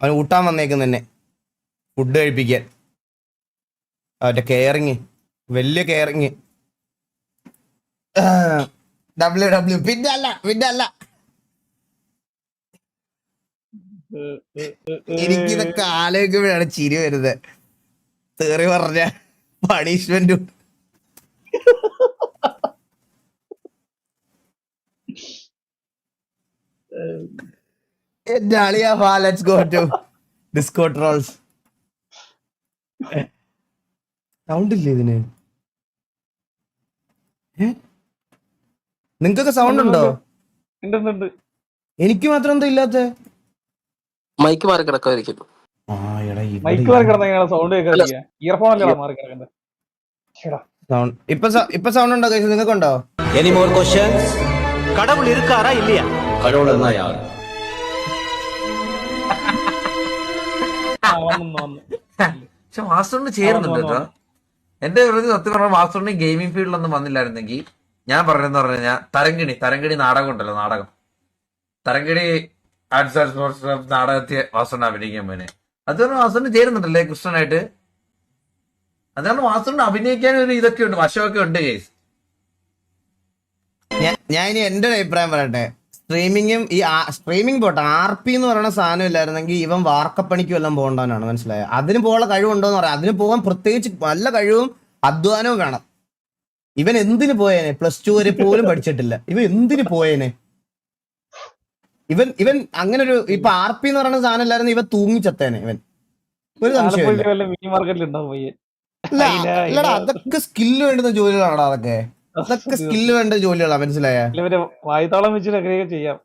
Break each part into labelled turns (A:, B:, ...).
A: അവൻ ഊട്ടാൻ വന്നേക്കും തന്നെ ഫുഡ് കഴിപ്പിക്കാൻ. അവന്റെ കെയറിങ്, വലിയ കെയറിങ്. WW പിന്നെ അല്ല എനിക്കിതൊക്കെ ആലോചിക്കുമ്പോഴാണ് ചിരി വരുന്നത്. തേറി പറഞ്ഞ പണിഷ്മെന്റും എന്റെ അളിയാ. Let's go to disco trolls. Sound ഇല്ലേ ഇതിന്? നിങ്ങക്കൊക്കെ സൗണ്ട് ഉണ്ടോ? എനിക്ക് മാത്രം എന്താ ഇല്ലാത്ത?
B: മൈക്ക് മാറി കിടക്കാതിരിക്കും.
A: ഇപ്പൊ സൗണ്ട് ഉണ്ടോ? നിങ്ങൾക്കുണ്ടോ?
C: கடவுள் இருக்காரா இல்லையா? கடவுள் എന്നാ யார்?
D: പക്ഷെ മാസ്റ്ററിന് ചേരുന്നുണ്ട് കേട്ടോ. എന്റെ സത്യം പറഞ്ഞാൽ മാസ്റ്ററിന് ഗെയിമിംഗ് ഫീൽഡിലൊന്നും വന്നില്ലായിരുന്നെങ്കിൽ ഞാൻ പറഞ്ഞെന്ന് പറഞ്ഞു കഴിഞ്ഞാൽ തരങ്കിണി നാടകം ഉണ്ടല്ലോ, നാടകം തരങ്കിണി ആർട്സ് ആൻഡ് സ്പോർട്സ് നാടകത്തെ മാസ്റ്ററിനെ അഭിനയിക്കാൻ പോനെ. അതുകൊണ്ട് മാസ്റ്ററിന് ചേരുന്നുണ്ടല്ലേ കൃഷ്ണനായിട്ട്. അതുകൊണ്ട് മാസ്റ്ററിന് അഭിനയിക്കാൻ ഒരു ഇതൊക്കെ ഉണ്ട്, വശമൊക്കെ ഉണ്ട് കേസ്.
A: ഞാൻ ഇനി എന്റെ ഒരു അഭിപ്രായം പറയട്ടെ. സ്ട്രീമിംഗ് പോട്ടെ, RP എന്ന് പറയുന്ന സാധനം ഇല്ലായിരുന്നെങ്കിൽ ഇവൻ വാർക്കപ്പണിക്കും എല്ലാം പോകേണ്ടവനാണ്. മനസ്സിലായോ? അതിന് പോകാനുള്ള കഴിവുണ്ടോന്ന് പറയാം. അതിന് പോകാൻ പ്രത്യേകിച്ച് നല്ല കഴിവും അധ്വാനവും വേണം. ഇവൻ എന്തിനു പോയേനെ? +2 വരെ പോലും പഠിച്ചിട്ടില്ല. ഇവൻ എന്തിനു പോയേനെ? ഇവൻ അങ്ങനെ ഒരു ഇപ്പൊ RP എന്ന് പറയുന്ന സാധനം ഇല്ലായിരുന്നു ഇവൻ തൂങ്ങിച്ചത്തേനെ. ഇവൻ ഒരു സംശയമില്ല. അതൊക്കെ സ്കില്ല് വേണ്ടുന്ന ജോലികളാണ്. അതൊക്കെ സ്കില്ല് വേണ്ട ജോലികളാ. മനസ്സിലായ?
E: വായ്ത്താളം വെച്ചിട്ട് ചെയ്യാം.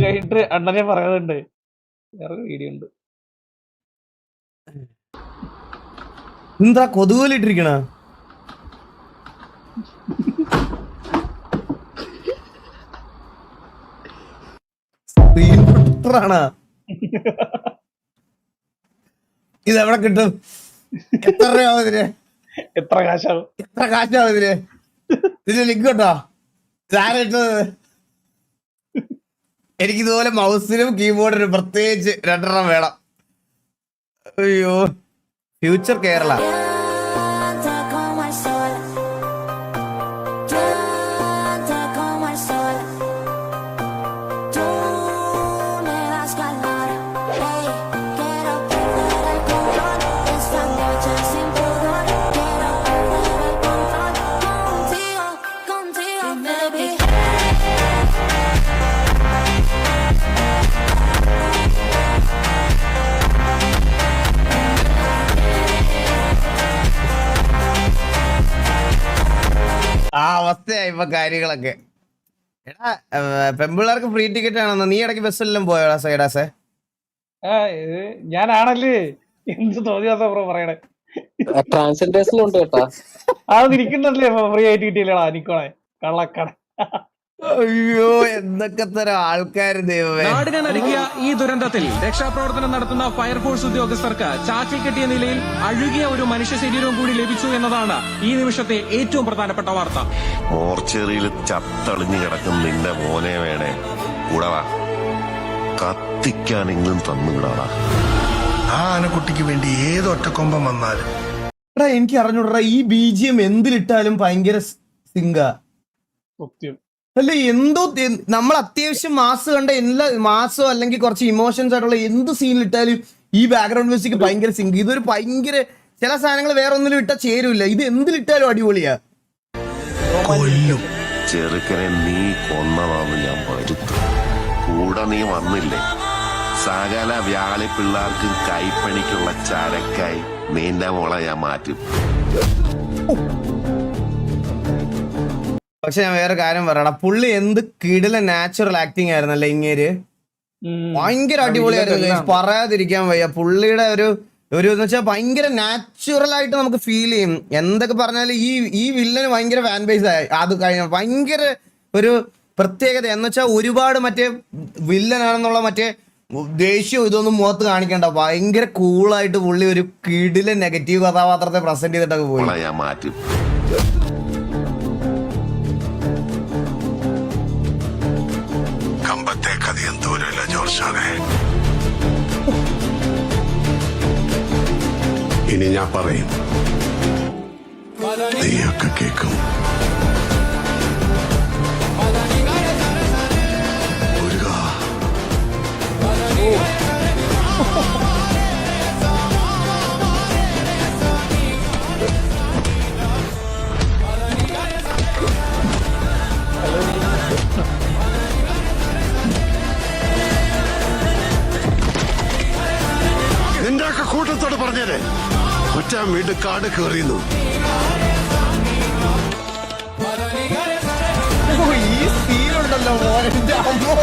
E: കഴിഞ്ഞിട്ട് അണ്ണനെ പറയുന്നുണ്ട്, വേറെ വീഡിയോ ഉണ്ട്.
A: എന്താ കൊതുകോലിട്ടിരിക്കണ? ഇതെവിടെ കിട്ടും? എത്ര രൂപ?
E: എത്ര കാശാവും?
A: ഇതിന് ലിങ്ക് കേട്ടോ. ഇതാരിട്ടത്? എനിക്കിതുപോലെ മൗസിനും കീബോർഡിനും പ്രത്യേകിച്ച് 2 വേണം. അയ്യോ, ഫ്യൂച്ചർ കേരള. ആ അവസ്ഥയായി ഇപ്പൊ കാര്യങ്ങളൊക്കെ. എടാ, പെമ്പിള്ളേർക്ക് ഫ്രീ ടിക്കറ്റ് ആണെന്ന് നീ ഇടയ്ക്ക് ബസ്സെല്ലാം പോയോടാ സൈഡാസേ?
E: ഞാനാണല്ലേ എന്ത് തോന്നിയാ ബ്രോ പറയണേ?
B: ട്രാൻസ്ജെൻഡേഴ്സിലുണ്ട് കേട്ടാ.
E: അത് ഇരിക്കുന്നല്ലേ ഫ്രീ ആയിട്ട് കിട്ടിയില്ലടാ നിക്കോളെ കള്ളക്കട.
A: അയ്യോ, എന്തൊക്കെ തരം ആൾക്കാര് ദൈവമേ.
F: നാടിനെ നടുക്കിയ ഈ ദുരന്തത്തിൽ രക്ഷാപ്രവർത്തനം നടത്തുന്ന ഫയർഫോഴ്സ് ഉദ്യോഗസ്ഥർക്ക് ചാക്കിൽ കെട്ടിയ നിലയിൽ അഴുകിയ ഒരു മനുഷ്യ ശരീരവും കൂടി ലഭിച്ചു എന്നതാണ് ഈ നിമിഷത്തെ ഏറ്റവും പ്രധാനപ്പെട്ട വാർത്ത.
G: മോർച്ചറിയിൽ ചത്തളിഞ്ഞു കിടക്കുന്ന നിന്റെ മോനെ വേണേ കൂടവാ കത്തിക്കാൻ ഇന്നും തന്നുവിടാടാ.
H: ആ ആനക്കുട്ടിക്ക് വേണ്ടി ഏതൊറ്റക്കൊമ്പം വന്നാലും.
A: എടാ, എനിക്ക് അറിഞ്ഞൂടാ, ഈ BGM എന്തിലിട്ടാലും ഭയങ്കര സിങ്ക അല്ലെ? എന്തോ നമ്മൾ അത്യാവശ്യം മാസ് കണ്ട എല്ലാ മാസോ അല്ലെങ്കിൽ കുറച്ച് ഇമോഷൻസ് ആയിട്ടുള്ള എന്ത് സീനിലിട്ടാലും ഈ ബാക്ക്ഗ്രൗണ്ട് മ്യൂസിക് ഭയങ്കര സിങ്ക്. ഇതൊരു ഭയങ്കര ചില സാധനങ്ങൾ വേറെ ഒന്നിലും ഇട്ടാൽ ചേരൂല. ഇത് എന്തിലിട്ടാലും അടിപൊളിയാ.
G: ചെറുക്കനെ നീ കൊന്നതാന്ന് ഞാൻ വരുത്തു. കൂടെ നീ വന്നില്ലേ? സകല വ്യാളി പിള്ളേർക്കും കൈപ്പണിക്കുള്ള ചരക്കായി നിന്റെ മോളെ ഞാൻ മാറ്റും.
A: പക്ഷെ ഞാൻ വേറെ കാര്യം പറയണ, പുള്ളി എന്ത് കിടില നാച്ചുറൽ ആക്ടിങ് ആയിരുന്നല്ലേ ഇങ്ങേര്. ഭയങ്കര അടിപൊളിയായിരുന്നു, പറയാതിരിക്കാൻ വയ്യ. പുള്ളിയുടെ ഒരു എന്ന് വെച്ചാൽ ഭയങ്കര നാച്ചുറൽ ആയിട്ട് നമുക്ക് ഫീൽ ചെയ്യും. എന്തൊക്കെ പറഞ്ഞാലും ഈ വില്ലന് ഭയങ്കര ഫാൻ ബേസ് ആയി. അത് കഴിഞ്ഞ ഭയങ്കര ഒരു പ്രത്യേകത എന്ന് വെച്ചാൽ ഒരുപാട് മറ്റേ വില്ലനാണെന്നുള്ള മറ്റേ ദേഷ്യം ഇതൊന്നും മുഖത്ത് കാണിക്കണ്ട. ഭയങ്കര കൂളായിട്ട് പുള്ളി ഒരു കിടിലെ നെഗറ്റീവ് കഥാപാത്രത്തെ പ്രസന്റ് ചെയ്തിട്ടൊക്കെ പോയി.
G: ഞാൻ മാറ്റും. കമ്പത്തെ കഥയും ദൂരമില്ല ജോർജാനെ. ഇനി ഞാൻ പറയും, നീയൊക്കെ കേൾക്കും. നിന്റെ ഒക്കെ കൂട്ടത്തോട് പറഞ്ഞേരെ, ഒറ്റ വീട് കാട് കയറിയുന്നു.
A: ഈ സീനുണ്ടല്ലോ മോനെ അമ്മോ.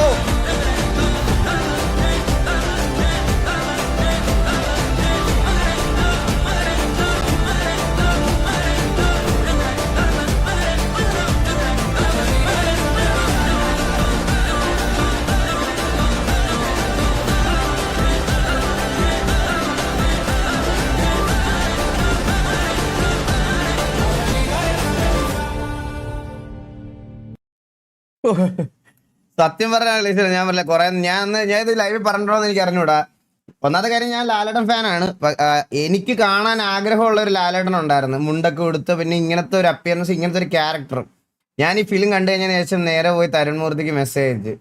A: സത്യം പറഞ്ഞ ഞാൻ പറഞ്ഞ കുറെ ഞാൻ ഇത് ലൈവിൽ പറഞ്ഞിട്ടുണ്ടോ എനിക്ക് അറിഞ്ഞൂടാ. ഒന്നാമത്തെ കാര്യം, ഞാൻ ലാലേട്ടൻ ഫാനാണ്. എനിക്ക് കാണാൻ ആഗ്രഹമുള്ള ഒരു ലാലേട്ടൻ ഉണ്ടായിരുന്നു, മുണ്ടൊക്കെ കൊടുത്ത്, പിന്നെ ഇങ്ങനത്തെ ഒരു അപ്പിയറൻസ്, ഇങ്ങനത്തെ ഒരു ക്യാരക്ടറും. ഞാൻ ഈ ഫിലിം കണ്ടു കഴിഞ്ഞതിന് ശേഷം നേരെ പോയി തരുൺമൂർത്തിക്ക് മെസ്സേജ് അയച്ചു,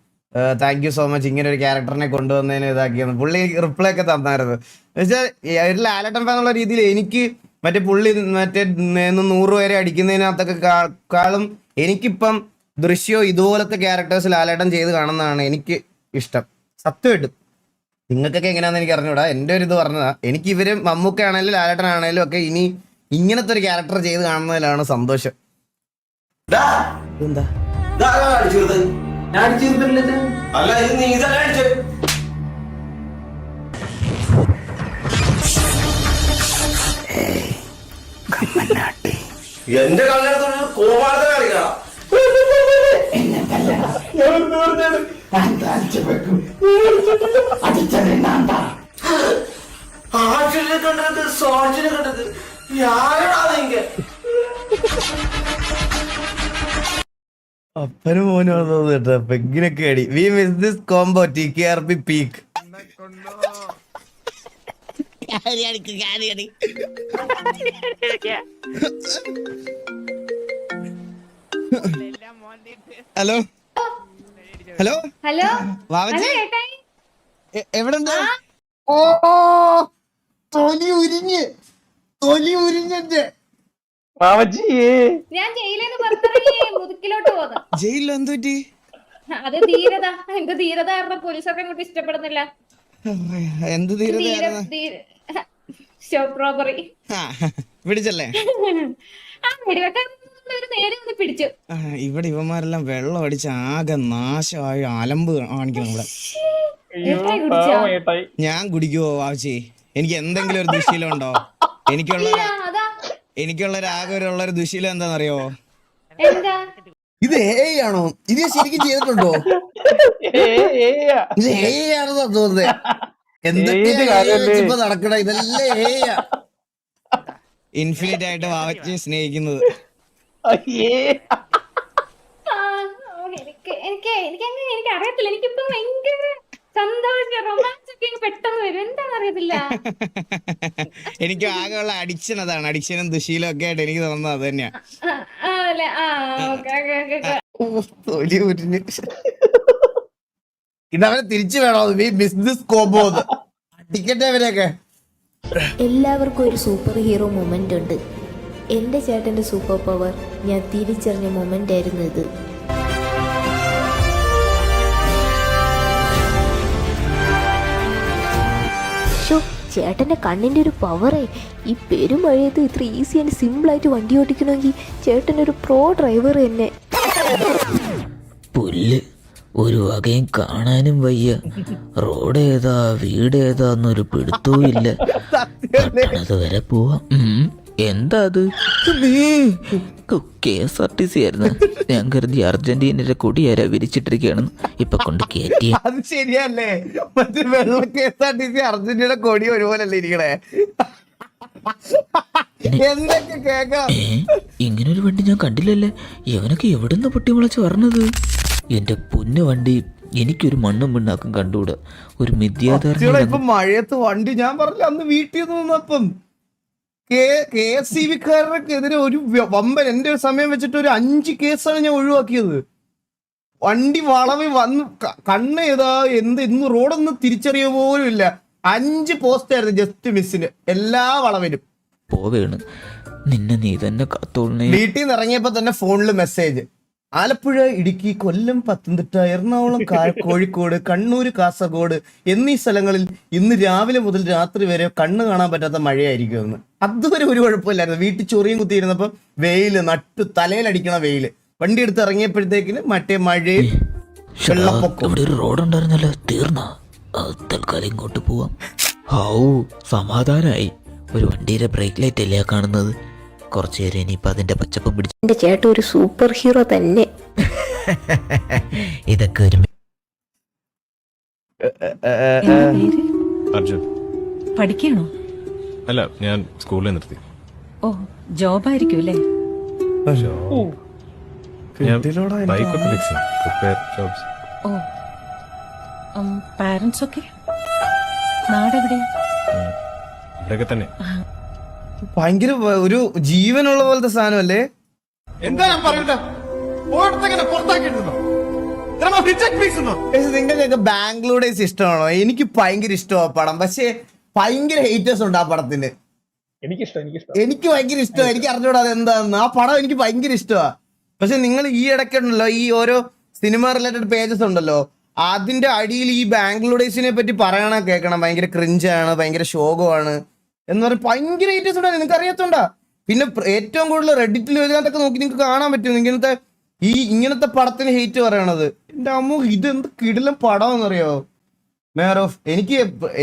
A: താങ്ക് യു സോ മച്ച് ഇങ്ങനെ ഒരു ക്യാരക്ടറിനെ കൊണ്ടുവന്നതിന് ഇതാക്കിയെന്ന്. പുള്ളി റിപ്ലൈ ഒക്കെ തന്നായിരുന്നു. എന്നുവെച്ചാൽ ഒരു ലാലേട്ടൻ ഫാൻ എന്നുള്ള രീതിയിൽ എനിക്ക് മറ്റേ പുള്ളി 100 പേരെ അടിക്കുന്നതിനകത്തൊക്കെ കാളും എനിക്കിപ്പം ദൃശ്യോ ഇതുപോലത്തെ ക്യാരക്ടേഴ്സ് ലാലേട്ടൻ ചെയ്ത് കാണുന്നതാണ് എനിക്ക് ഇഷ്ടം. സത്യമായിട്ടും നിങ്ങൾക്കൊക്കെ എങ്ങനെയാണെന്ന് എനിക്ക് അറിഞ്ഞൂടാ. എൻ്റെ ഒരു ഇത് പറഞ്ഞതാ. എനിക്ക് ഇവര് മമ്മൂക്ക ആണെങ്കിലും ലാലേട്ടൻ ആണെങ്കിലും ഒക്കെ ഇനി ഇങ്ങനത്തെ ഒരു ക്യാരക്ടർ ചെയ്ത് കാണുന്നതിലാണ് സന്തോഷം. എന്താ
C: എന്റെ കല്യാണത്തിന് കോമാളത്തെ കളിക്കണം. ആറ്റിനെ കണ്ടത് സോജിനെ കണ്ടത് ഞാനാ നീങ്ക.
A: അപ്പനും മോനും കേട്ടോ പെഗ്ഗിനൊക്കെ അടി. We miss this combo TKRP peak. Hello hello
I: hello
A: വാവജി
I: ചേട്ടായി
A: എവിടെണ്ട്? ഓ തൊലി ഉരിഞ്ഞെ
I: ഞാൻ ജയിലിൽ പുറത്തിറങ്ങി മുതുക്കിലോട്ട് പോന്നു.
A: ജയിലിൽ എന്ത് പറ്റി?
I: അത് ധീരത, എന്റെ ധീരത കാരണം പോലീസൊക്കെ ഇങ്ങോട്ട് ഇഷ്ടപ്പെടുന്നില്ല.
A: എന്ത് തീരുന്ന
I: ഷോപ്പ് റോബറി
A: പിടിച്ചല്ലേ?
I: ആ വെടിവെക്കാൻ നേരെ ഒന്ന് പിടിച്ചു.
A: ഇവിടെ ഇവന്മാരെല്ലാം വെള്ളം അടിച്ച് ആകെ നാശമായി അലമ്പ് കാണിക്കണം ഇവിടെ. ഞാൻ കുടിക്കുവോ ആവശ്യേ? എനിക്ക് എന്തെങ്കിലും ഒരു ദുശീലം ഉണ്ടോ? എനിക്കുള്ള ഒരു ദുശീലം എന്താണെന്നറിയോ? ഇത് AI ആണോ? ഇത് ശരിക്കും ചെയ്തിട്ടുണ്ടോ? ഇത് AI ആണെന്നാ തോന്നുന്നത്. എന്തൊക്കെയാ നടക്കണ? ഇതെല്ലാം AI. ഇൻഫിനിറ്റ് ആയിട്ട് വാവച്ചിയെ സ്നേഹിക്കുന്നത്.
I: എനിക്ക് അറിയത്തില്ല. എനിക്കിപ്പോ ഭയങ്കര സന്തോഷം, റൊമാൻസ് ഒക്കെ പെട്ടെന്ന് വരും. എന്താണെന്ന് അറിയത്തില്ല.
A: എനിക്ക് ആകെയുള്ള അഡിക്ഷൻ അതാണ്. അഡിക്ഷനും ദുശീലും ഒക്കെ ആയിട്ട് എനിക്ക് തോന്നുന്നത് അത് തന്നെയാ. ഇതവരെ തിരിച്ചു വേണോ? ടിക്കറ്റ് അവരെയൊക്കെ.
J: എല്ലാവർക്കും ഒരു സൂപ്പർ ഹീറോ മൊമെന്റ് ഉണ്ട്. എൻ്റെ ചേട്ടൻ്റെ സൂപ്പർ പവർ ഞാൻ തിരിച്ചറിഞ്ഞ മൊമെന്റ് ആയിരുന്നു ഇത്. ചേട്ടൻ്റെ കണ്ണിൻ്റെ ഒരു പവറേ. ഈ പെരുമഴയത്ത് ഇത്ര ഈസി ആൻഡ് സിമ്പിളായിട്ട് വണ്ടി ഓടിക്കണമെങ്കിൽ ചേട്ടനൊരു പ്രോ ഡ്രൈവർ തന്നെ.
K: പുല്ല് ഒരു വകയും കാണാനും വയ്യ. റോഡ് ഏതാ വീട് ഏതാന്നൊരു പിടുത്തവും ഇല്ല. പട്ടണത്ത് വരെ പോവാം. എന്താ അത്? KSRTC ആയിരുന്നു. ഞാൻ കരുതി അർജന്റീനയുടെ കൊടിയാരാ വിരിച്ചിട്ടിരിക്കുകയാണെന്ന്. ഇപ്പൊ കൊണ്ട് കയറ്റിയ
A: അത് ശരിയല്ലേ? മറ്റേ വെള്ള KSRTC അർജന്റീന കൊടി ഒരുപോലല്ലേ ഇരിക്കണേ? എന്തൊക്കെ കേക്കാം.
K: ഇങ്ങനൊരു വണ്ടി ഞാൻ കണ്ടില്ലല്ലേ. ഇവനൊക്കെ എവിടുന്ന് പൊട്ടിമുളച്ച് പറഞ്ഞത്? എന്റെ പൊന്നു വണ്ടി എനിക്കൊരു മണ്ണും പിണ്ണാക്കും കണ്ടുകൂടാ. ഒരു മിഥ്യാധാരണ.
A: ഇപ്പൊ മഴയത്ത് വണ്ടി ഞാൻ പറഞ്ഞില്ല അന്ന് വീട്ടിൽ നിന്നപ്പം KSCB-ക്കാർക്കെതിരെ ഒരു വമ്പൻ എന്റെ സമയം വെച്ചിട്ട് ഒരു 5 കേസാണ് ഞാൻ ഒഴിവാക്കിയത്. വണ്ടി വളവിൽ വന്ന് കണ്ണ് ഏതാ ഇന്ന് റോഡൊന്നും തിരിച്ചറിയ പോലും ഇല്ല. 5 പോസ്റ്റ് ആയിരുന്നു ജസ്റ്റ് മിസ്സിന് എല്ലാ വളവിലും.
K: പോവേണ് നിന്നെ നീ തന്നെ കാത്തോളണേ.
A: വീട്ടിൽ നിന്ന് ഇറങ്ങിയപ്പോ തന്നെ ഫോണില് മെസ്സേജ്: ആലപ്പുഴ, ഇടുക്കി, കൊല്ലം, പത്തനംതിട്ട, എറണാകുളം, കോഴിക്കോട്, കണ്ണൂർ, കാസർഗോഡ് എന്നീ സ്ഥലങ്ങളിൽ ഇന്ന് രാവിലെ മുതൽ രാത്രി വരെ കണ്ണ് കാണാൻ പറ്റാത്ത മഴയായിരിക്കുമെന്ന്. അതുവരെ ഒരു കുഴപ്പമില്ലായിരുന്നു. വീട്ടിൽ ചൊറിയും കുത്തിയിരുന്നപ്പോ വെയില് നട്ടു തലയിലടിക്കണ വെയില്. വണ്ടി എടുത്ത് ഇറങ്ങിയപ്പോഴത്തേക്കിന് മറ്റേ മഴയും വെള്ളപ്പൊക്കം.
K: ഇവിടെ ഒരു റോഡ് ഉണ്ടായിരുന്നല്ലോ, തീർന്ന തൽക്കാലം ഇങ്ങോട്ട് പോവാം. സമാധാനായി. ഒരു വണ്ടിയുടെ ബ്രേക്ക് ലൈറ്റ് അല്ലേ കാണുന്നത്. കുറച്ചു നേരം ഇനിയിപ്പോ അതിന്റെ പച്ചപ്പം പിടിച്ചു.
J: എന്റെ ചേട്ടൻ ഒരു സൂപ്പർ ഹീറോ തന്നെ.
K: ഇതൊക്കെ ഒരു
L: അർജുൻ.
M: പഠിക്കണോ?
L: അല്ല, ഞാൻ സ്കൂളിൽ നിർത്തി.
M: ഓ, ജോബായിരിക്കും അല്ലേ?
L: ഞാൻ ബൈക്കൊക്കെ ഫിക്സ് ചെയ്യും. Repair shops.
M: ഓ, പാരന്റ്സ് ഒക്കെ നാടെവിടെയാ?
L: ഇവിടെയൊക്കെ തന്നെ.
A: ഭയങ്കര ഒരു ജീവനുള്ള പോലത്തെ സാധനമല്ലേ?
H: എന്താ ഞാൻ പറയണ്ട?
A: നിങ്ങൾക്കൊക്കെ ബാംഗ്ലൂർ ഡേയ്സ് ഇഷ്ടമാണോ? എനിക്ക് ഭയങ്കര ഇഷ്ടമാണ് പടം. പക്ഷെ ഭയങ്കര ഹേറ്റേഴ്സ് ഉണ്ട് ആ പടത്തിന്. എനിക്ക് ഭയങ്കര ഇഷ്ടമാണ്. എനിക്ക് അറിഞ്ഞൂടാ അതെന്താന്ന്. ആ പടം എനിക്ക് ഭയങ്കര ഇഷ്ടമാണ്. പക്ഷെ നിങ്ങൾ ഈ ഇടയ്ക്കുണ്ടല്ലോ ഈ ഓരോ സിനിമ റിലേറ്റഡ് പേജസ് ഉണ്ടല്ലോ, അതിന്റെ അടിയിൽ ഈ ബാംഗ്ലൂർ ഡേയ്സിനെ പറ്റി പറയണ കേൾക്കണം. ഭയങ്കര ക്രിഞ്ചാണ്, ഭയങ്കര ശോകമാണ് എന്ന് പറഞ്ഞാൽ ഭയങ്കര ഹേറ്റേഴ്സ് ഉണ്ട്. നിങ്ങൾക്ക് അറിയത്തുണ്ടാ? പിന്നെ ഏറ്റവും കൂടുതൽ റെഡിറ്റിൽ ഇതിനകത്തൊക്കെ നോക്കി നിങ്ങൾക്ക് കാണാൻ പറ്റും ഇങ്ങനത്തെ പടത്തിന് ഹേറ്റ് പറയണത്. എന്റെ അമ്മ, ഇതെന്ത് കിടിലം പടം എന്നറിയോ? മേയർ ഓഫ്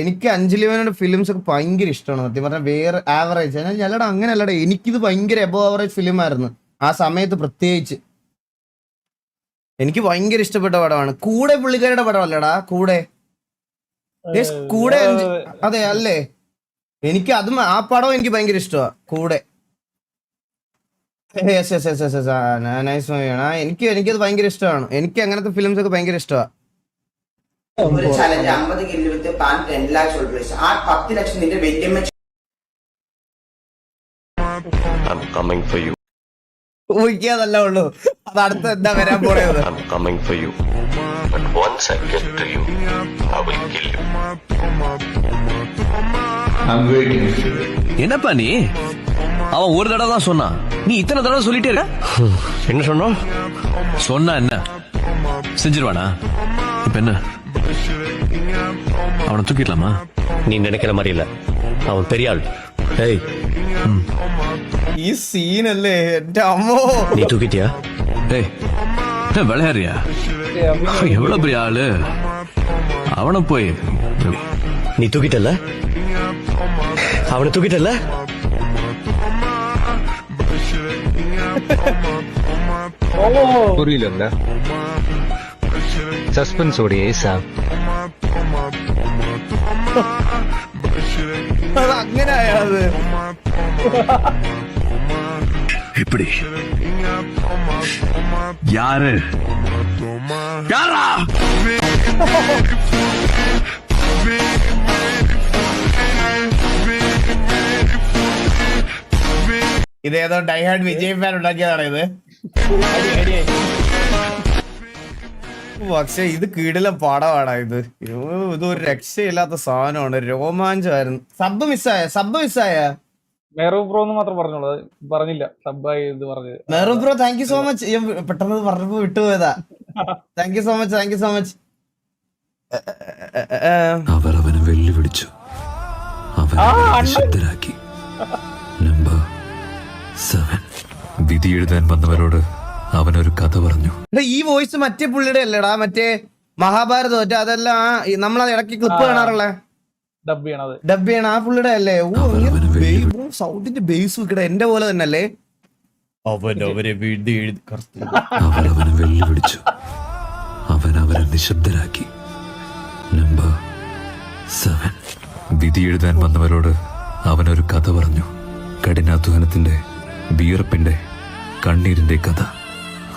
A: എനിക്ക് അഞ്ജലിവനോട് ഫിലിംസ് ഒക്കെ ഭയങ്കര ഇഷ്ടമാണ്. സത്യം പറഞ്ഞാൽ വേറെ ആവറേജ് അല്ലടാ, അങ്ങനെ അല്ലടാ. എനിക്കിത് ഭയങ്കര എബോ ആവറേജ് ഫിലിം ആയിരുന്നു ആ സമയത്ത്. പ്രത്യേകിച്ച് എനിക്ക് ഭയങ്കര ഇഷ്ടപ്പെട്ട പടമാണ്. കൂടെ പുള്ളിക്കാരുടെ പടം അല്ലടാ, കൂടെ അതെ അല്ലേ? എനിക്ക് അതും ആ പടം എനിക്ക് ഭയങ്കര ഇഷ്ടമാണ്. കൂടെ നൈസ് മൂവിയാണ്. എനിക്കത് ഭയങ്കര ഇഷ്ടമാണ്. എനിക്ക് അങ്ങനത്തെ ഫിലിംസ് ഒക്കെ ഭയങ്കര ഇഷ്ടമാണ്.
C: ഒരു ചലഞ്ച് 50 കിലോ വിത്ത് പാൻ 10 lakhs ഉൾപ്പെടും. ആ 10 ലക്ഷം നിന്റെ വല്യമ്മ
A: ഊഹിക്കാതല്ല ഉള്ളൂ. അത് അടുത്ത എന്താ വരാൻ പോയത്?
F: என்னப்பா நீ? அவன் ஒரு தடவை தான் சொன்னான், நீ இத்தனை தடவை சொல்லிட்டே இருக்க. என்ன சொன்னோம்? சொன்னா என்ன செஞ்சிருவானா? இப்ப என்ன, அவனை தூக்கிடலாமா?
B: நீ நினைக்கிற மாதிரி இல்ல, அவன் பெரிய ஆள். ஏய்,
A: ഈ സീനല്ലേ എന്റെ അമ്മോ.
B: நீ தூக்கிட்டியா?
F: ஏய், விளையாடுறியா? எவ்வளவு பெரிய ஆளு அவனை போய்.
B: நீ தூக்கிட்டல, அவனை தூக்கிட்டல.
L: புரியல. சஸ்பென்ஸ் ஓடியே சார்.
A: അത് അങ്ങനെ ആയത്.
F: எப்படி யாரு யாரா?
A: ഇതേതോ ഡൈഹാർഡ് വിജയ് ഫാൻ ഉണ്ടാക്കിയതാണ് ഇത്. പക്ഷെ ഇത് കിടിലം പടമാണ് ഇത്. ഇതൊരു രക്ഷയില്ലാത്ത സാധനമാണ്. രോമാഞ്ചമായിരുന്നു. സബ് മിസ്സായ
E: മെഹറൂബ് ബ്രോ എന്ന് മാത്രം പറഞ്ഞോളൂ, പറഞ്ഞില്ല സബ്ബായി ഇത് പറഞ്ഞത്.
A: Mehroob bro thank you so much. പെട്ടെന്ന് പറഞ്ഞപ്പോ വിട്ടുപോയതാ. Thank you so much.
L: അവർ അവനെ വെല്ലുവിളിച്ചു, അവനെ ശബ്ദരാക്കി. നമ്പർ 7 വിധി എഴുതാൻ വന്നവരോട് അവനൊരു കഥ പറഞ്ഞു.
A: ഈ വോയിസ് മറ്റേ പുള്ളിയുടെ അല്ലടാ, മറ്റേ മഹാഭാരതം മറ്റേ അതെല്ലാം നമ്മളത് ഇടയ്ക്ക് ക്ലിപ്പ് കാണാറുള്ള ഡബ് ചെയ്യണ ആ പുള്ളിയുടെ അല്ലേ? സൗണ്ടിന്റെ ബേസ് വെക്കട എന്റെ പോലെ തന്നെ അല്ലേ? അവരെ വീഴ്ത്തി എഴുതി
L: അവരവനെ വെല്ലുവിളിച്ചു. അവരെ നിശബ്ദരാക്കി. നമ്പർ 7. വിധി എഴുതാൻ വന്നവരോട് അവനൊരു കഥ പറഞ്ഞു. കഠിനാധ്വാനത്തിന്റെ, വിയർപ്പിന്റെ, കണ്ണീരിന്റെ കഥ.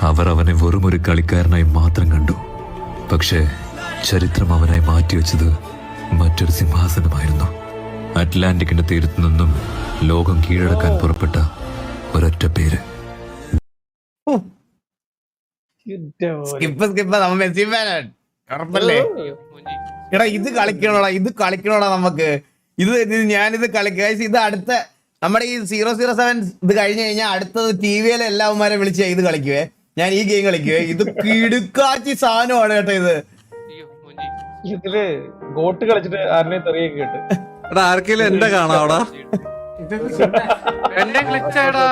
L: അവർ അവനെ വെറുമൊരു കളിക്കാരനായി മാത്രം കണ്ടു. പക്ഷേ ചരിത്രം അവനായി മാറ്റിവെച്ചത് മറ്റൊരു സിംഹാസനമായിരുന്നു. അറ്റ്ലാന്റിക്കിന്റെ തീരത്തു നിന്നും ലോകം കീഴടക്കാൻ പുറപ്പെട്ട ഒരൊറ്റ പേര്.
A: നമ്മ മെസ്സി ഫാനാണ് ഉറപ്പല്ലേ? എടാ ഇത് കളിക്കണോടാ നമുക്ക്. ഞാനിത് കളിക്കുക. ഇത് അടുത്ത നമ്മുടെ ഈ 007 ഇത് കഴിഞ്ഞു കഴിഞ്ഞാൽ അടുത്തത് TV-യിലെ എല്ലാവന്മാരെ വിളിച്ച് ഇത് കളിക്കുവേ. ഞാൻ ഈ ഗെയിം കളിക്കുവേ. ഇത് കിടുക്കാച്ചി സാധനമാണ് കേട്ടോ.
E: ഇതില് ഗോട്ട് കളിച്ചിട്ട് ആരുടെയും തെറിയൊക്കെ കേട്ട്.
H: എടാ ആർക്കെങ്കിലും എന്റെ കാണാവടാ.
F: എന്റെ ക്ലിച്ചാടാ.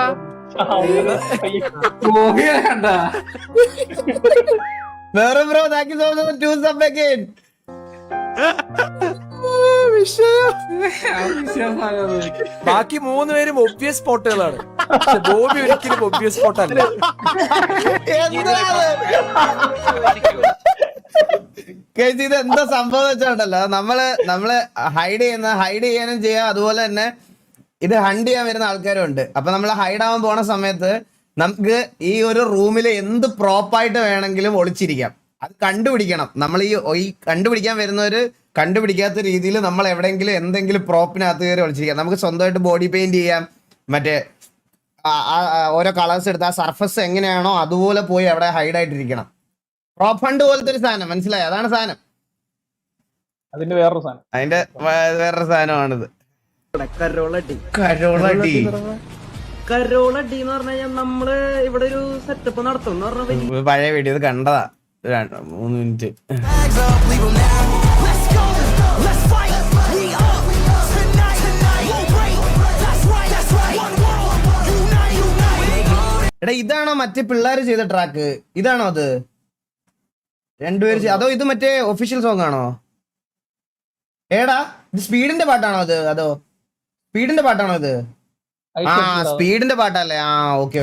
A: വേറെ bro thank you so much 2 sub again.
H: ബാക്കി 3 പേരും ഒബ്വിയസ് സ്പോട്ടുകളാണ്. ബോബി ഒരിക്കലും ഒബ്വിയസ് സ്പോട്ടല്ല.
A: ഇത് എന്താ സംഭവം വെച്ചാണ്ടല്ലോ, നമ്മള് ഹൈഡ് ചെയ്യാനും ചെയ്യാം. അതുപോലെ തന്നെ ഇത് ഹണ്ട് ചെയ്യാൻ വരുന്ന ആൾക്കാരും ഉണ്ട്. അപ്പൊ നമ്മൾ ഹൈഡ് ആവാൻ പോണ സമയത്ത് നമുക്ക് ഈ ഒരു റൂമിൽ എന്ത് പ്രോപ്പായിട്ട് വേണമെങ്കിലും ഒളിച്ചിരിക്കാം. അത് കണ്ടുപിടിക്കണം. നമ്മൾ ഈ കണ്ടുപിടിക്കാൻ വരുന്നവര് കണ്ടുപിടിക്കാത്ത രീതിയിൽ നമ്മൾ എവിടെയെങ്കിലും എന്തെങ്കിലും പ്രോപ്പിനകത്ത് കയറി ഒളിച്ചിരിക്കാം. നമുക്ക് സ്വന്തമായിട്ട് ബോഡി പെയിന്റ് ചെയ്യാം. മറ്റേ ഓരോ കളേഴ്സ് എടുത്ത് ആ സർഫസ് എങ്ങനെയാണോ അതുപോലെ പോയി അവിടെ ഹൈഡ് ആയിട്ടിരിക്കണം. പ്രോപ്പ് ഫണ്ട് പോലത്തെ ഒരു സാധനം, മനസ്സിലായി? അതാണ് സാധനം.
E: അതിന്റെ വേറൊരു
A: സാധനമാണിത്.
F: കരോളടി എന്ന് പറഞ്ഞാൽ നമ്മള് ഇവിടെ ഒരു സെറ്റപ്പ് നടത്തും.
A: പഴയ വീഡിയോ ഇത് കണ്ടതാ. 3 മിനിറ്റ്. എടാ ഇതാണോ മറ്റേ പിള്ളേര് ചെയ്ത ട്രാക്ക്? ഇതാണോ അത്? രണ്ടുപേര് അതോ ഇത് മറ്റേ ഒഫീഷ്യൽ സോങ് ആണോ? ഏടാ ഇത് സ്പീഡിന്റെ പാട്ടാണോ അത്? അതോ സ്പീഡിന്റെ പാട്ടാണോ ഇത്? ആ സ്പീഡിന്റെ പാട്ടല്ലേ? ആ ഓക്കെ.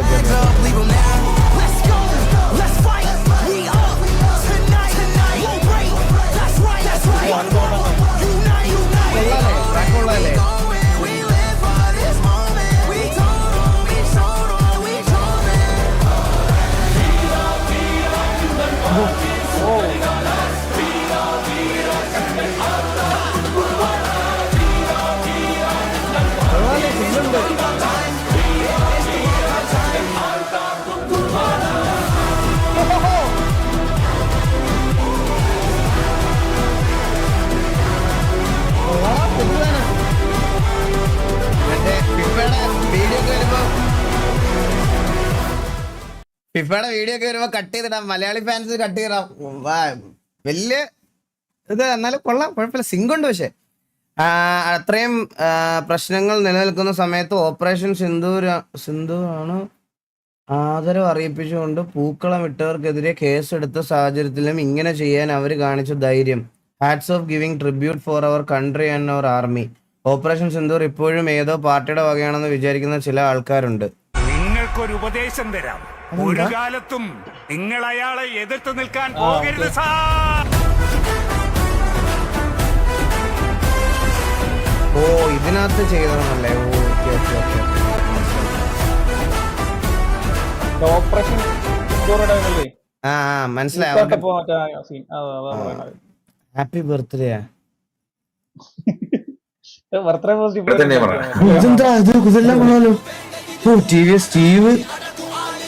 A: ഫിഫയുടെ വീഡിയോ ഒക്കെ വരുമ്പോ കട്ട് ചെയ്തിടാം. മലയാളി ഫാൻസ് കട്ട് ചെയ്തിടാം. വലിയ ഇത് എന്നാലും കൊള്ളാം, കുഴപ്പമില്ല. സിങ്കുണ്ട്. പക്ഷെ അത്രയും പ്രശ്നങ്ങൾ നിലനിൽക്കുന്ന സമയത്ത് ഓപ്പറേഷൻ സിന്ധു ആണ് ആദരവ് അറിയിപ്പിച്ചുകൊണ്ട് പൂക്കളം ഇട്ടവർക്കെതിരെ കേസെടുത്ത സാഹചര്യത്തിലും ഇങ്ങനെ ചെയ്യാൻ അവർ കാണിച്ച ധൈര്യം. Hats off giving tribute for our country and our army. Operation Sindoor ഇപ്പോഴും ഏതോ പാർട്ടിയുടെ വകയാണെന്ന് വിചാരിക്കുന്ന ചില ആൾക്കാരുണ്ട്.
F: നിങ്ങൾക്കൊരു ഉപദേശം തരാം. ഒരു കാലത്തും നിങ്ങൾ അയാളെ എതിർത്ത് നിൽക്കാൻ പോകരുത് സാർ.
A: ഓ ഇതിനകത്ത് ചെയ്തതല്ലേ?
E: ഓപ്പറേഷൻ
A: മനസ്സിലായി. Happy birthday.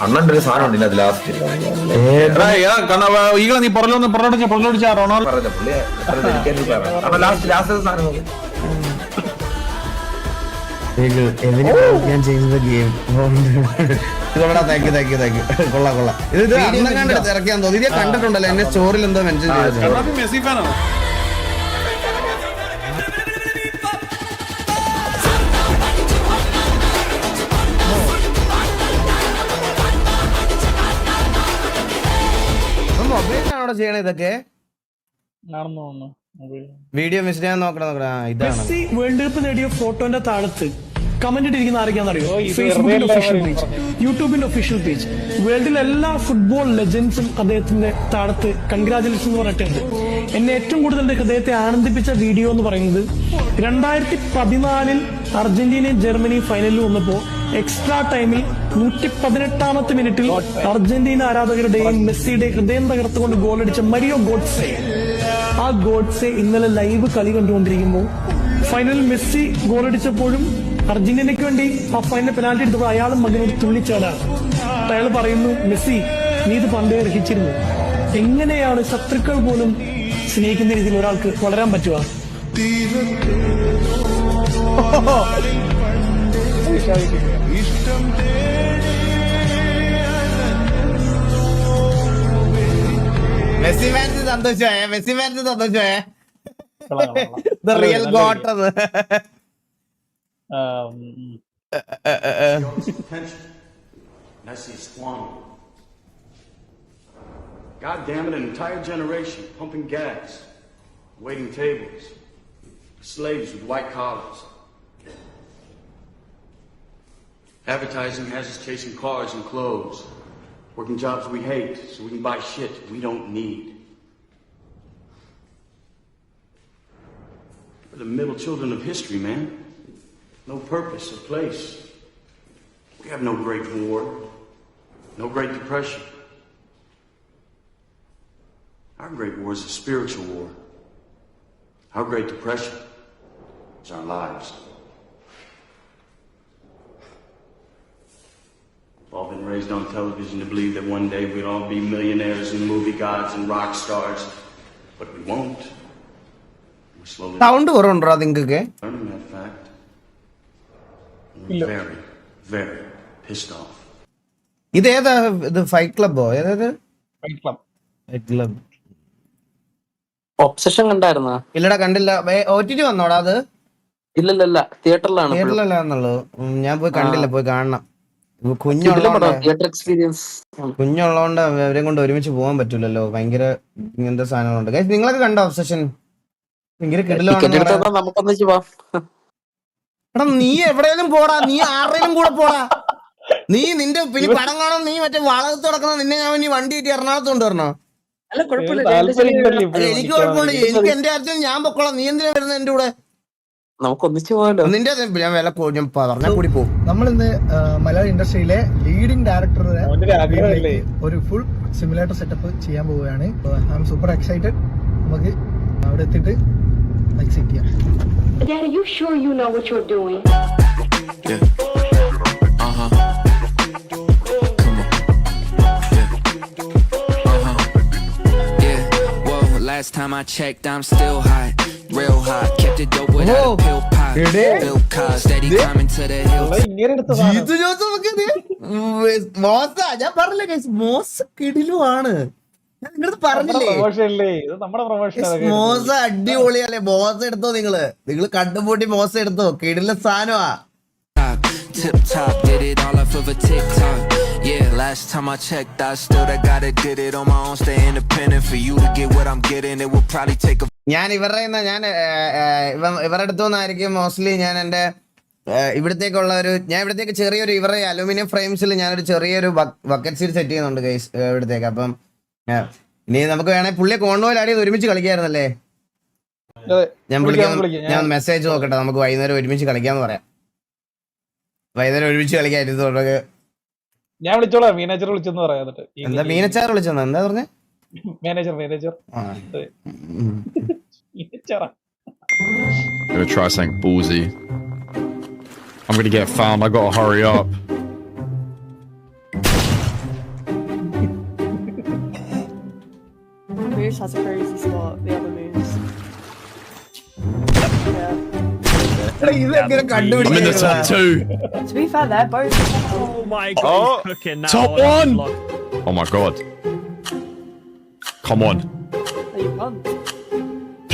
D: അണ്ണന്റെ ഒരു സാധനം ഉണ്ട് അത് ലാസ്റ്റ്
E: നീ പൊറലോടിച്ചാ
D: പറഞ്ഞ പുള്ളി ലാസ്റ്റ് സാധനം
A: ഞാൻ ചെയ്യുന്നത് ഗെയിം. കൊള്ളാം. ഇത് അന്നങ്ങാണ്ട് ഇറക്കിയാൻ തോന്നി. ഇത് കണ്ടിട്ടുണ്ടല്ലോ എന്നെ സ്റ്റോറിൽ എന്തോ മെൻഷൻ ചെയ്തത്.
H: മെസ്സി ഫാനാണോ?
A: മൊബൈലിലാണോ ചെയ്യണ ഇതൊക്കെ? വീഡിയോ മിസ് ചെയ്യാൻ നോക്കണം. ഇതാണ്
F: വേൾഡ് കപ്പ് നേടിയ ഫോട്ടോന്റെ താഴത്ത്
E: കമന്റ് ഇട്ടിരിക്കുന്ന ആരൊക്കെയാണെന്നറിയോ? ഫേസ്ബുക്കിന്റെ ഒഫീഷ്യൽ പേജ്, യൂട്യൂബിന്റെ ഒഫീഷ്യൽ പേജ്, വേൾഡിലെ എല്ലാ ഫുട്ബോൾ ലെജൻഡ്സും അദ്ദേഹത്തിന്റെ താഴത്ത് കൺഗ്രാജുലേഷൻ എന്ന് പറഞ്ഞിട്ടുണ്ട്. എന്നെ ഏറ്റവും കൂടുതൽ എന്റെ ഹൃദയത്തെ ആനന്ദിപ്പിച്ച വീഡിയോ എന്ന് പറയുന്നത് 2014 അർജന്റീനയും ജർമ്മനിയും ഫൈനലിൽ വന്നപ്പോ എക്സ്ട്രാ ടൈമിൽ 118ാമത്തെ മിനിറ്റിൽ അർജന്റീന ആരാധകരുടെയും മെസ്സിയുടെയും ഹൃദയം തകർത്തുകൊണ്ട് ഗോളടിച്ച മരിയോ ഗോഡ്സെ. ആ ഗോഡ്സെ ഇന്നലെ ലൈവ് കളി കണ്ടുകൊണ്ടിരിക്കുമ്പോൾ ഫൈനലിൽ മെസ്സി ഗോളടിച്ചപ്പോഴും അർജന്റീനയ്ക്ക് വേണ്ടി ആ ഫൈനൽ പെനാൽറ്റി എടുത്തപ്പോൾ അയാളും മകനോട് തുള്ളിച്ചാടാണ്. അയാൾ പറയുന്നു, മെസ്സി നീ ഇത് പണ്ടേ അർഹിച്ചിരുന്നു. എങ്ങനെയാണ് ശത്രുക്കൾ പോലും സ്നേഹിക്കുന്ന രീതിയിൽ ഒരാൾക്ക് വളരാൻ പറ്റുക?
A: മെസ്സി ഫാൻസ് സന്തോഷമായ, മെസ്സി ഫാൻസ് സന്തോഷമായ. The real goat അത്.
L: God damn it, an entire generation pumping gas, waiting tables, slaves with white collars. Advertising has us chasing cars and clothes, working jobs we hate so we can buy shit we don't need. We're the middle children of history, man. No purpose or place. We have no Great War, no Great Depression. Our Great War is a spiritual war. Our Great Depression is our lives. We've all been raised on television to believe that one day we'd all be millionaires and movie gods and rock stars, but we won't. We're slowly
A: sound കുറവുണ്ടോ നിങ്ങൾക്കൊക്കെ?
L: learning that fact. We're very, very pissed off.
A: ഇതേതാ ഇത്? Fight ക്ലബോ? ഏതായത്?
E: Fight club.
A: Fight club
N: obsession കണ്ടായിരുന്ന?
A: ഇല്ലടാ, കണ്ടില്ല. OTT വന്നോടാ അത്?
N: ഇല്ലല്ല, തിയേറ്ററിലാണ്.
A: തിയേറ്ററിലല്ലാന്നുള്ളൂ. ഞാൻ പോയി കണ്ടില്ല, പോയി കാണണം. കുഞ്ഞുള്ളതുകൊണ്ട് അവരെ കൊണ്ട് ഒരുമിച്ച് പോകാൻ പറ്റൂലല്ലോ. ഭയങ്കര ഇങ്ങനത്തെ സാധനങ്ങളുണ്ട്. നിങ്ങളൊക്കെ കണ്ടോ ഒബ്സഷൻ? ഭയങ്കര കിടിലമാണ്. എടാ നീ എവിടെയെങ്കിലും പോടാ, നീ ആരുടെയും കൂടെ പോടാ. നീ നിന്റെ പിന്നെ പടം കാണാൻ നീ മറ്റേ വളകത്ത് കിടക്കുന്ന നിന്നെ ഞാൻ ഇനി വണ്ടി കിട്ടി എറണാകുളത്ത് കൊണ്ടുവരണോ? എനിക്ക് കുഴപ്പമുണ്ട്, എനിക്ക് എന്റെ കാര്യത്തിൽ ഞാൻ പൊക്കോളാം. നീ എന്തിനാ വരുന്നത് എന്റെ കൂടെ?
N: നമുക്ക് ഒന്നിച്ചു പോകാലോ.
A: നിന്റെ ഞാൻ വില ഞാൻ പറഞ്ഞാൽ കൂടി പോകും.
E: നമ്മളിന്ന് മലയാള ഇൻഡസ്ട്രിയിലെ ലീഡിംഗ് ഡയറക്ടറുടെ ഒരു ഫുൾ സിമുലേറ്റർ സെറ്റപ്പ് ചെയ്യാൻ പോവുകയാണ്. I am super excited. നമുക്ക് അവിടെ എത്തിയിട്ട് എക്സൈറ്റ് ചെയ്യാം.
J: Daddy, you sure you know what you're doing?
L: Yeah. Uh-huh. Come on. Yeah. Uh-huh. Yeah. Whoa, last time I checked, I'm still hot. Real hot. Kept it dope without a pill pop. Bill cars, steady climbing to the hills.
A: ഞാൻ പറഞ്ഞില്ലേ മോശ കിടിലുമാണ്. ഞാൻ നിങ്ങളത് പറഞ്ഞില്ലേ മോശ അടിപൊളിയല്ലേ? മോശം എടുത്തോ നിങ്ങൾ കണ്ടുപൂട്ടി മോശം എടുത്തോ. കിടില സാധനമാ.
L: Tip top, did it all off of a TikTok. Yeah, last time I checked, I still gotta did it on my own, stay independent. For you to get what I'm getting, it will probably take a.
A: ഞാൻ ഇവരുടെ ഇവരുടെ അടുത്തുനിന്നായിരിക്കും mostly ഞാൻ എൻ്റെ ഇവിടത്തേക്കുള്ള ഞാൻ ഇവിടത്തേക്ക് ചെറിയൊരു ഇവരുടെ aluminium ഫ്രെയിംസിൽ ഞാനൊരു ചെറിയൊരു ബക്കറ്റ് സീറ്റ് സെറ്റ് ചെയ്യുന്നുണ്ട് ഗൈസ് ഇവിടത്തേക്ക്. അപ്പം ഇനി നമുക്ക് വേണമെങ്കിൽ പുള്ളിയെ കോൺവോയിൽ ഒരുമിച്ച് കളിക്കായിരുന്നല്ലേ? ഞാൻ മെസ്സേജ് നോക്കട്ടെ, നമുക്ക് വൈകുന്നേരം ഒരുമിച്ച് കളിക്കാന്ന് പറയാം. വൈകുന്നേരം ഒരുമിച്ച് കളിക്കായിരുന്നു.
E: ഞാൻ വിളിച്ചോളാം, മാനേജർ വിളിച്ചെന്ന് പറയാം.
A: എന്താ മീനച്ചാർ വിളിച്ചെന്ന് എന്താ പറഞ്ഞേ?
E: Manager
L: Gonna try something ballsy. I'm gonna get found. I gotta hurry up.
M: Moose has a crazy spot. The other Moose.
L: I'm in the top 2.
M: To be fair, they're both.
F: Oh my god, cooking now.
L: Top 1! Oh my god. Come on.
M: Are you pumped?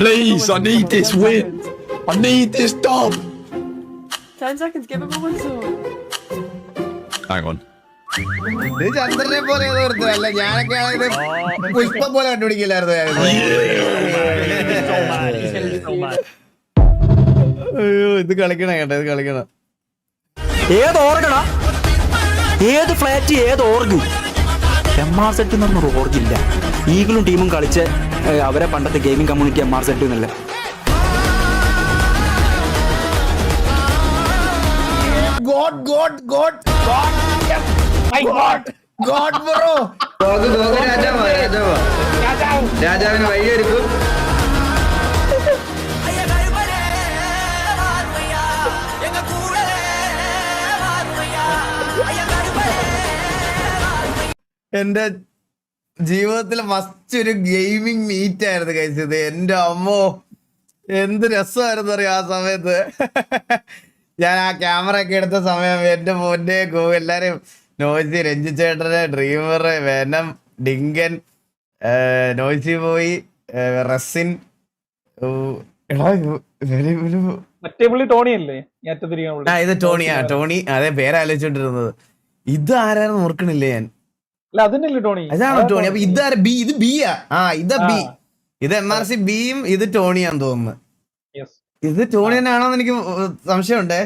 L: Please, I need this win. I need this dub.
M: 10 seconds, give him a whistle.
L: Hang on.
A: ചന്ദ്രനെ പോലെ അല്ല, ഞാനൊക്കെ ആണെങ്കിൽ പുഷ്പം പോലെ കണ്ടുപിടിക്കില്ലായിരുന്നു. അയ്യോ ഇത് കളിക്കണം കേട്ടോ, ഇത് കളിക്കണം.
H: ഏത് ഓർഗണ, ഏത് ഫ്ലാറ്റ്, ഏത് ഓർഗ്? MR സെറ്റ് എന്ന് പറഞ്ഞൊരു ഓർഗില്ല. ഈഗിളും ടീമും കളിച്ച് അവരെ പണ്ടത്തെ ഗെയിമിംഗ് കമ്മ്യൂണിറ്റി MR സെറ്റ് എന്നല്ല.
A: രാജാവിന് വഴിയൊരുക്കും. എന്റെ ജീവിതത്തിലെ ഫസ്റ്റ് ഒരു ഗെയിമിംഗ് മീറ്റ് ആയിരുന്നു കഴിച്ചത്. എന്റെ അമ്മോ എന്ത് രസമായിരുന്നു അറിയാം ആ സമയത്ത്. ഞാൻ ആ ക്യാമറ ഒക്കെ എടുത്ത സമയം എന്റെ മോന്റെ എല്ലാരും നോയ്സി, രഞ്ജിച്ചേട്ടന്, dreamer, Venom, Dinkan, noisy boy, റസിൻ, ഇത് ടോണിയാ. ടോണി അതെ പേരാലോചിച്ചോണ്ടിരുന്നത്. ഇത് ആരായിരുന്നു ഓർക്കണില്ലേ ഞാൻ. അതാണോ ടോണി? അപ്പൊ ഇതാര ബി? ഇത് ബിയാ? ഇതാ ബി. ഇത് MRC ബിയും ഇത് ടോണിയാന്ന് തോന്നുന്നു. ഇത് ടോണി തന്നെ ആണോന്ന് എനിക്ക് സംശയമുണ്ടേ.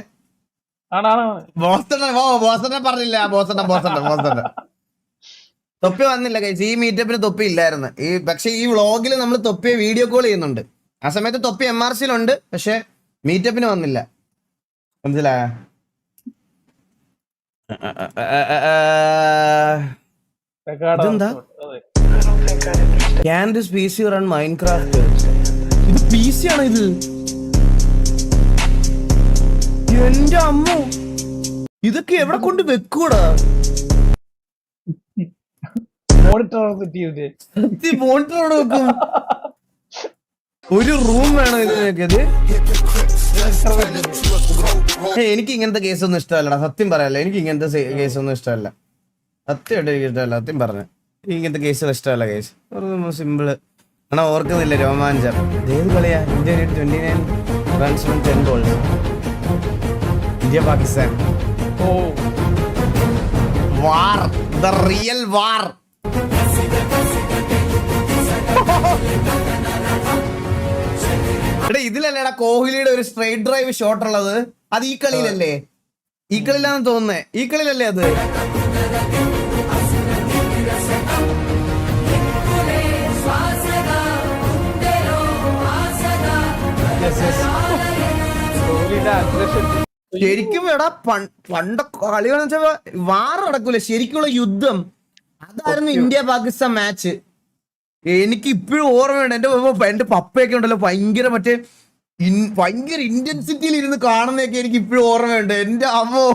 A: ബോസ്റ്റനെ പറഞ്ഞില്ല. ബോസ്റ്റന്റെ തൊപ്പി വന്നില്ല കഴിച്ച്. ഈ മീറ്റപ്പിന് തൊപ്പി ഇല്ലായിരുന്നു. പക്ഷെ ഈ വ്ളോഗിൽ നമ്മൾ തൊപ്പിയെ വീഡിയോ കോൾ ചെയ്യുന്നുണ്ട്. ആ സമയത്ത് തൊപ്പി MRCയിലുണ്ട്, പക്ഷെ മീറ്റപ്പിന് വന്നില്ല. മനസ്സിലായ? ഇതെന്താ? Can this PC run Minecraft? ഇത് PC ആണോ ഇത്? എന്റെ അമ്മ, ഇതൊക്കെ എവിടെ കൊണ്ട് വെക്കൂടാ? മോണിറ്റർ വെക്കും. ഒരു റൂം വേണം ഇതിനൊക്കെ. എനിക്ക് ഇങ്ങനത്തെ കേസൊന്നും ഇഷ്ടമല്ലടാ, സത്യം പറയാലോ. എനിക്ക് ഇങ്ങനത്തെ കേസൊന്നും ഇഷ്ടമല്ല. സത്യമായിട്ട് എനിക്ക് ഇഷ്ടമല്ല, സത്യം പറഞ്ഞു. ഇങ്ങനത്തെ കേസ് ഇഷ്ടമല്ല. കേസ് സിമ്പിള് ആണോ? ഓർക്കുന്നില്ല രോമാഞ്ചം. ഏത് കളിയാ? India 29 runs from 10 balls. India Pakistan war, the real war. എടാ ഇതിലല്ലേടാ കോഹ്ലിയുടെ ഒരു സ്ട്രൈറ്റ് ഡ്രൈവ് ഷോട്ട് ഉള്ളത്? അത് ഈ കളിയിലല്ലേ? ഈ കളിയിലാന്ന് തോന്നുന്നേ. ഈ കളിയിലല്ലേ അത്? ശരിക്കും എടാ പണ്ട കളികളെന്ന് വെച്ചാൽ വാർ നടക്കൂല, ശരിക്കുള്ള യുദ്ധം. അതായിരുന്നു ഇന്ത്യ പാകിസ്ഥാൻ മാച്ച്. എനിക്ക് ഇപ്പോഴും ഓർമ്മയുണ്ട്. എന്റെ പപ്പയൊക്കെ ഉണ്ടല്ലോ ഭയങ്കര ഭയങ്കര ഇന്റൻസിറ്റിയിൽ ഇരുന്ന് കാണുന്നതൊക്കെ എനിക്ക് ഇപ്പോഴും ഓർമ്മയുണ്ട്. എന്റെ അമ്മോ.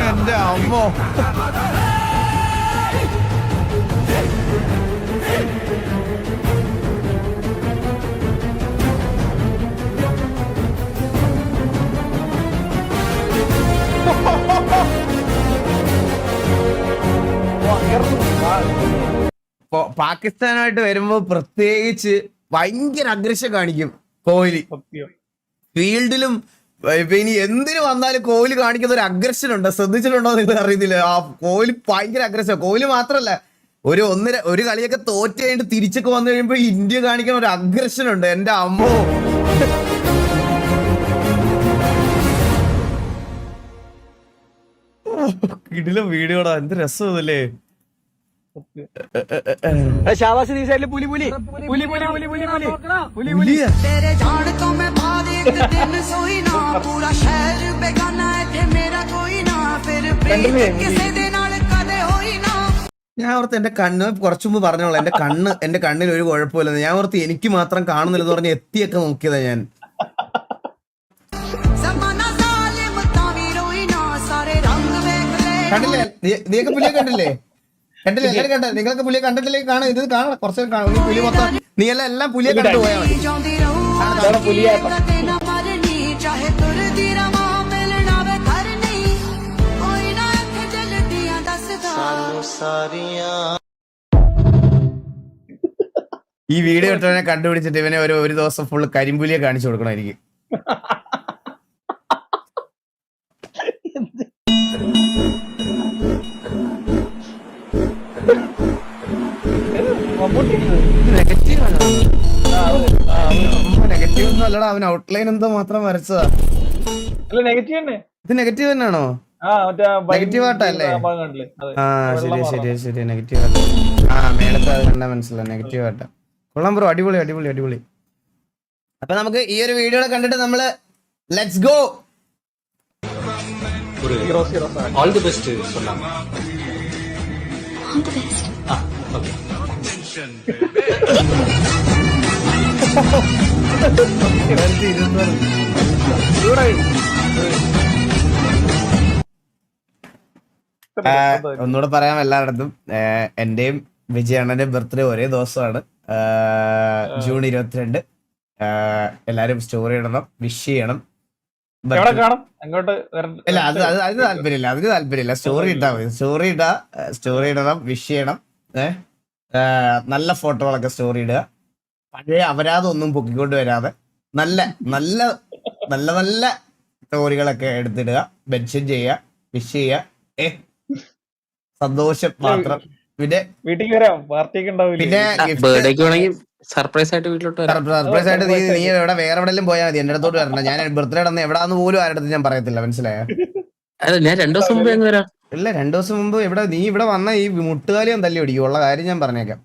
A: എന്റെ അമ്മോ. പാകിസ്ഥാനായിട്ട് വരുമ്പോ പ്രത്യേകിച്ച് ഭയങ്കര അഗ്രഷൻ കാണിക്കും കോഹ്ലി. ഫീൽഡിലും ഇനി എന്തിനു വന്നാലും കോഹ്ലി കാണിക്കുന്ന ഒരു അഗ്രഷൻ ഉണ്ട്. ശ്രദ്ധിച്ചിട്ടുണ്ടോ നിങ്ങൾ? അറിയത്തില്ല. ആ കോഹ്ലി ഭയങ്കര അഗ്രഷൻ. കോഹ്ലി മാത്രല്ല, ഒരു കളിയൊക്കെ തോറ്റ് കഴിഞ്ഞിട്ട് തിരിച്ചൊക്കെ വന്നു കഴിയുമ്പോ ഇന്ത്യ കാണിക്കുന്ന ഒരു അഗ്രഷൻ ഉണ്ട്. എന്റെ അമ്മോ. കിടില വീഡിയോടാ, എന്ത് രസമല്ലേ. ഞാൻ ഓർത്ത് എന്റെ കണ്ണ് കുറച്ചു മുമ്പ് പറഞ്ഞോളൂ, എന്റെ കണ്ണിൽ ഒരു കുഴപ്പമില്ലെന്ന്. ഞാൻ ഓർത്ത് എനിക്ക് മാത്രം കാണുന്നില്ലെന്ന് പറഞ്ഞ് എത്തിയൊക്കെ നോക്കിയതാ ഞാൻ. കണ്ടില്ലേ? നീയൊക്കെ പുലിയെ കണ്ടില്ലേ? എല്ലാരും കണ്ട? നിങ്ങളൊക്കെ പുലിയെ കണ്ടിട്ടില്ലേ? കാണാം, ഇത് കാണാം. കുറച്ച് പുലി മൊത്തം നീ എല്ലാം പുലിയെ കണ്ടു പോയാൽ മതി. ഈ വീഡിയോ ഇട്ടവനെ കണ്ടുപിടിച്ചിട്ട് ഇവനെ ഒരു ദിവസം ഫുള്ള് കരിമ്പുലിയെ കാണിച്ചു കൊടുക്കണമായിരിക്കും. നെഗറ്റീവ് ഒന്നും അല്ലടാ, അവൻ ഔട്ട്ലൈൻ എന്തോ മാത്രം വരച്ചതാ. ഇത് നെഗറ്റീവ് തന്നെയാണോ? നെഗറ്റീവ് ആട്ടല്ലേ? ശരി നെഗറ്റീവ് ആട്ട. മേളത്തെ അത് കണ്ടാ മനസ്സിലായി, നെഗറ്റീവ് ആട്ട. കൊള്ളാം ബ്രോ, അടിപൊളി. അപ്പൊ നമുക്ക് ഈ ഒരു വീഡിയോ കണ്ടിട്ട് നമ്മള് let's go.
B: All the best സൊല്ലാം.
A: ഒന്നുകൂടെ പറയാം എല്ലായിടത്തും, എന്റെയും വിജയണ്ണന്റെ ബർത്ത്ഡേ ഒരേ ദിവസമാണ്, ജൂൺ 22. എല്ലാരും സ്റ്റോറി ഇടണം, വിഷ് ചെയ്യണം. ഇല്ല അത് താല്പര്യമില്ല. സ്റ്റോറി ഇട്ടാ മതി. സ്റ്റോറി ഇടണം, വിഷ് ചെയ്യണം. നല്ല ഫോട്ടോകളൊക്കെ സ്റ്റോറി ഇടുക. പഴയ അപരാധമൊന്നും പൊക്കിക്കൊണ്ട് വരാതെ നല്ല നല്ല നല്ല നല്ല സ്റ്റോറികളൊക്കെ എടുത്തിടുക, മെൻഷൻ ചെയ്യുക, വിഷ് ചെയ്യുക. സന്തോഷം മാത്രം. പിന്നെ
N: സർപ്രൈസ് ആയിട്ട് വീട്ടിലോട്ട്
A: സർപ്രൈസ് ആയിട്ട് നീ എവിടെ വേറെ എവിടെയെങ്കിലും പോയാൽ മതി, എന്റെ അടുത്തോട്ട് വരണം. ഞാൻ ബർത്ത്ഡേ ഇടന്ന് എവിടാന്ന് പോലും ആരുടെ അടുത്ത് ഞാൻ പറയത്തില്ല, മനസ്സിലായോ?
N: ഞാൻ 2 ദിവസം മുമ്പ് വരാം.
A: ഇല്ല 2 ദിവസം മുമ്പ് നീ ഇവിടെ വന്ന ഈ മുട്ടുകാലിയും തല്ലി പിടിക്കും, ഉള്ള കാര്യം ഞാൻ പറഞ്ഞേക്കാം.